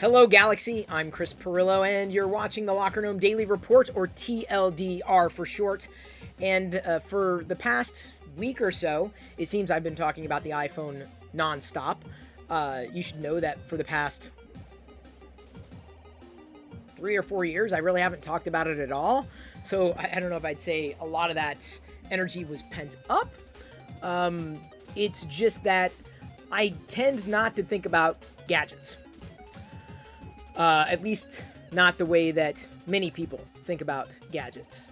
Hello, Galaxy. I'm Chris Pirillo, and you're watching the Locker Room Daily Report, or TLDR for short. And for the past week or so, it seems I've been talking about the iPhone nonstop. You should know that for the past 3 or 4 years, I really haven't talked about it at all. So I don't know if I'd say a lot of that energy was pent up. It's just that I tend not to think about gadgets. At least not the way that many people think about gadgets.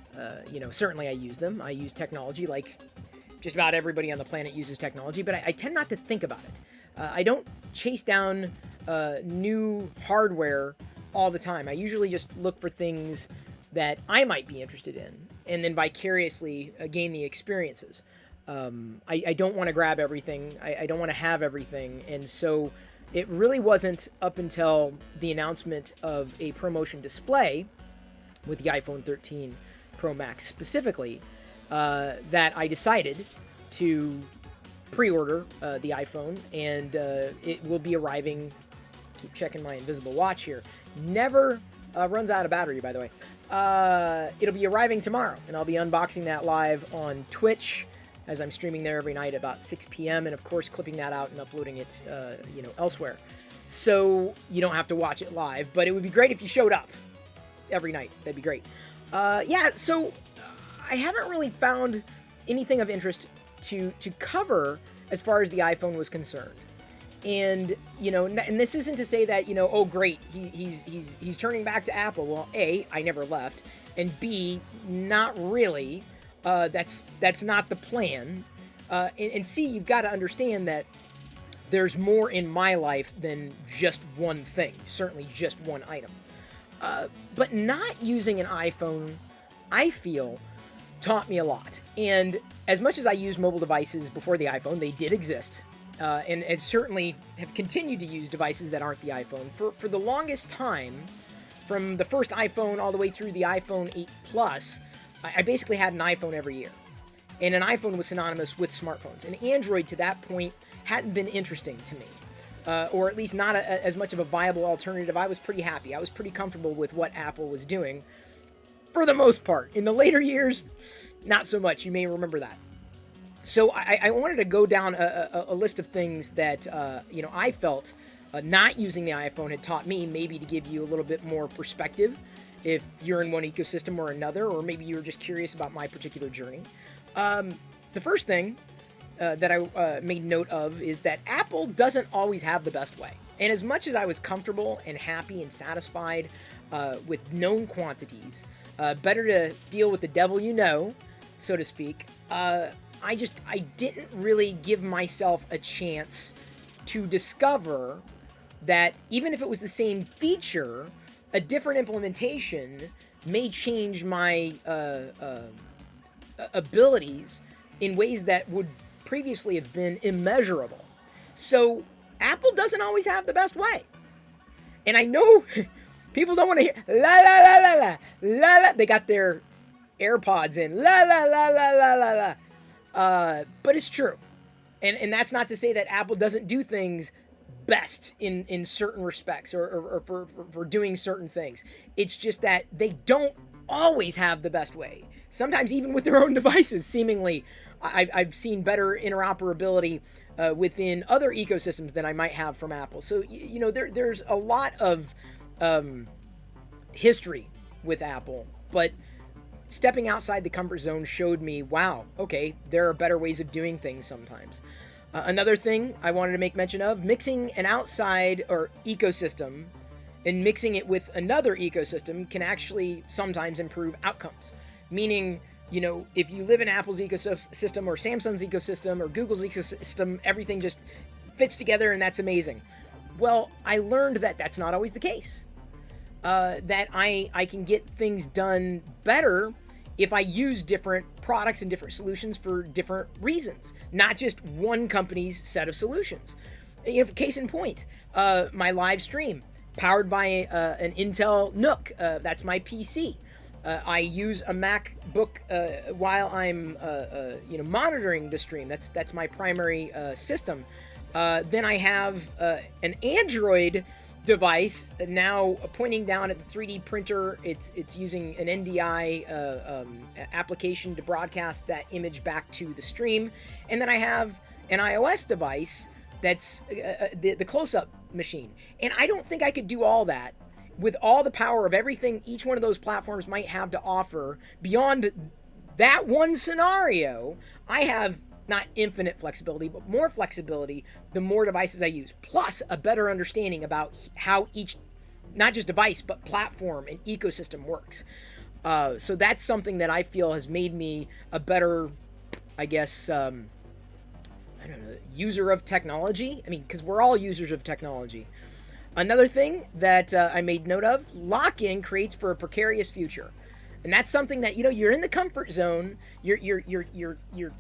Certainly I use them. I use technology like just about everybody on the planet uses technology, but I tend not to think about it. I don't chase down new hardware all the time. I usually just look for things that I might be interested in and then vicariously gain the experiences. I don't want to grab everything. I don't want to have everything. And so it really wasn't up until the announcement of a ProMotion display with the iPhone 13 Pro Max specifically that I decided to pre-order the iPhone, and it will be arriving. Keep checking my invisible watch here. Never runs out of battery, by the way. It'll be arriving tomorrow, and I'll be unboxing that live on Twitch, as I'm streaming there every night at about 6 p.m. and of course clipping that out and uploading it, elsewhere. So you don't have to watch it live, but it would be great if you showed up every night. That'd be great. So I haven't really found anything of interest to cover as far as the iPhone was concerned. And, and this isn't to say that, oh great, he's turning back to Apple. Well, A, I never left, and B, not really. That's not the plan. And C, you've got to understand that there's more in my life than just one thing, certainly just one item. But not using an iPhone, I feel, taught me a lot. And as much as I used mobile devices before the iPhone, they did exist. And certainly have continued to use devices that aren't the iPhone. For the longest time, from the first iPhone all the way through the iPhone 8 Plus, I basically had an iPhone every year. And an iPhone was synonymous with smartphones. And Android, to that point, hadn't been interesting to me. Or at least not as much of a viable alternative. I was pretty happy. I was pretty comfortable with what Apple was doing, for the most part. In the later years, not so much. You may remember that. So I wanted to go down a list of things that, I felt not using the iPhone had taught me, maybe to give you a little bit more perspective if you're in one ecosystem or another, or maybe you were just curious about my particular journey. The first thing that I made note of is that Apple doesn't always have the best way. And as much as I was comfortable and happy and satisfied with known quantities, better to deal with the devil you know, so to speak, I didn't really give myself a chance to discover that even if it was the same feature, a different implementation may change my abilities in ways that would previously have been immeasurable. So Apple doesn't always have the best way. And I know people don't want to hear la la la la la la la. They got their AirPods in la la la la la la la. But it's true. And that's not to say that Apple doesn't do things best in certain respects or for doing certain things. It's just that they don't always have the best way. Sometimes even with their own devices, seemingly, I've seen better interoperability within other ecosystems than I might have from Apple. So, there's a lot of history with Apple, but stepping outside the comfort zone showed me, wow, okay, there are better ways of doing things sometimes. Another thing I wanted to make mention of, mixing an outside or ecosystem and mixing it with another ecosystem can actually sometimes improve outcomes. Meaning, if you live in Apple's ecosystem or Samsung's ecosystem or Google's ecosystem, everything just fits together and that's amazing. Well, I learned that that's not always the case. That I can get things done better if I use different products and different solutions for different reasons, not just one company's set of solutions. Case in point, my live stream, powered by an Intel NUC. That's my PC. I use a MacBook while I'm monitoring the stream. That's my primary system. Then I have an Android device now pointing down at the 3D printer. It's using an NDI application to broadcast that image back to the stream. And then I have an iOS device that's the close-up machine. And I don't think I could do all that with all the power of everything each one of those platforms might have to offer. Beyond that one scenario, I have not infinite flexibility, but more flexibility the more devices I use, plus a better understanding about how each, not just device, but platform and ecosystem works. So that's something that I feel has made me a better, I guess, I don't know, user of technology. I mean, because we're all users of technology. Another thing that I made note of, lock-in creates for a precarious future. And that's something that, you know, you're in the comfort zone, you're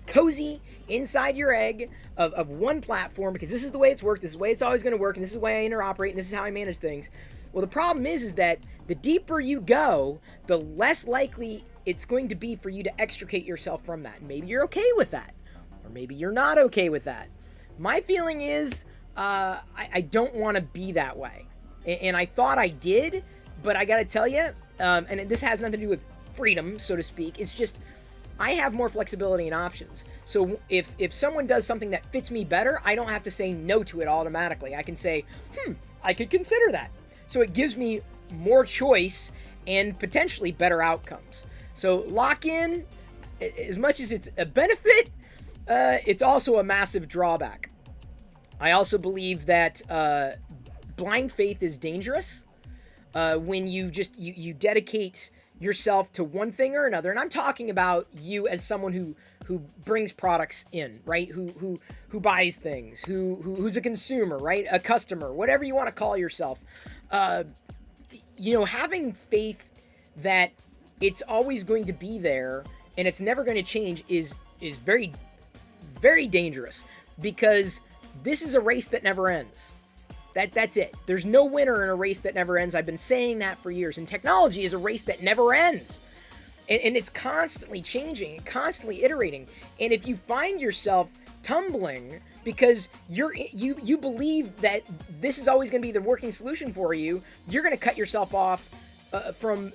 cozy inside your egg of one platform because this is the way it's worked, this is the way it's always going to work, and this is the way I interoperate, and this is how I manage things. Well, the problem is that the deeper you go, the less likely it's going to be for you to extricate yourself from that. And maybe you're okay with that, or maybe you're not okay with that. My feeling is I don't want to be that way. And I thought I did, but I got to tell you, and this has nothing to do with freedom, so to speak. It's just I have more flexibility and options. So if someone does something that fits me better, I don't have to say no to it automatically. I can say, I could consider that. So it gives me more choice and potentially better outcomes. So lock-in, as much as it's a benefit, it's also a massive drawback. I also believe that blind faith is dangerous when you dedicate yourself to one thing or another. And I'm talking about you as someone who brings products in, right? Who buys things, who's a consumer, right? A customer, whatever you want to call yourself. Having faith that it's always going to be there and it's never going to change is very, very dangerous, because this is a race that never ends. That's it. There's no winner in a race that never ends. I've been saying that for years. And technology is a race that never ends. And it's constantly changing and constantly iterating. And if you find yourself tumbling because you believe that this is always going to be the working solution for you, you're going to cut yourself off from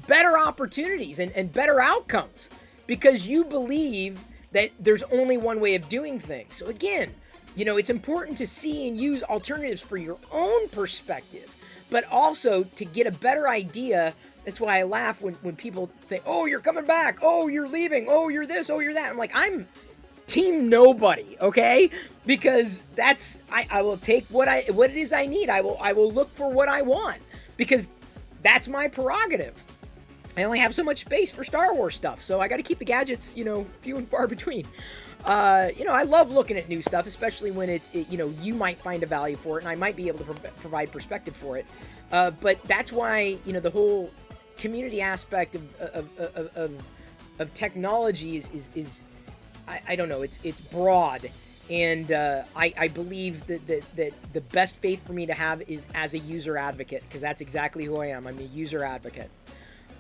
better opportunities and better outcomes, because you believe that there's only one way of doing things. So again, it's important to see and use alternatives for your own perspective, but also to get a better idea. That's why I laugh when people think, oh, you're coming back, oh, you're leaving, oh, you're this, oh, you're that. I'm like, I'm team nobody, okay? Because I will take what it is I need. I will look for what I want, because that's my prerogative. I only have so much space for Star Wars stuff, so I got to keep the gadgets, few and far between. I love looking at new stuff, especially when you might find a value for it, and I might be able to provide perspective for it. But that's why, the whole community aspect of technology is I don't know, it's broad. And I believe that the best faith for me to have is as a user advocate, because that's exactly who I am. I'm a user advocate.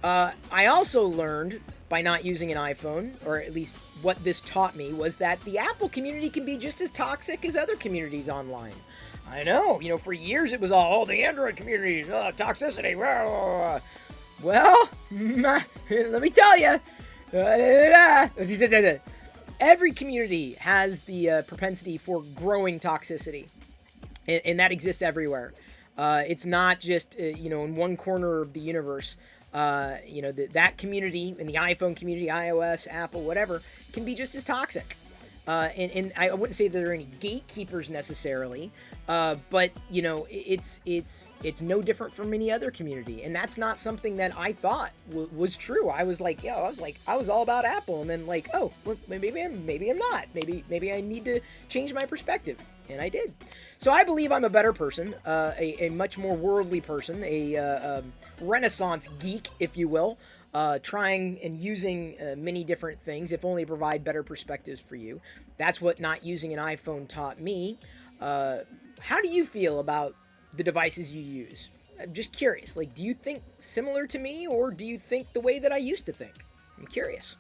I also learned by not using an iPhone, or at least what this taught me, was that the Apple community can be just as toxic as other communities online. I know, for years it was all, the Android community, toxicity. Well, let me tell you, every community has the propensity for growing toxicity, and that exists everywhere. It's not just, in one corner of the universe. That community, and the iPhone community, iOS, Apple, whatever, can be just as toxic. And I wouldn't say there are any gatekeepers necessarily, but it's no different from any other community, and that's not something that I thought was true. I was like, I was all about Apple, and then like, oh, well, maybe I'm not. Maybe I need to change my perspective, and I did. So I believe I'm a better person, a much more worldly person, a Renaissance geek, if you will. Trying and using many different things, if only provide better perspectives for you. That's what not using an iPhone taught me. How do you feel about the devices you use? I'm just curious. Like, do you think similar to me, or do you think the way that I used to think? I'm curious.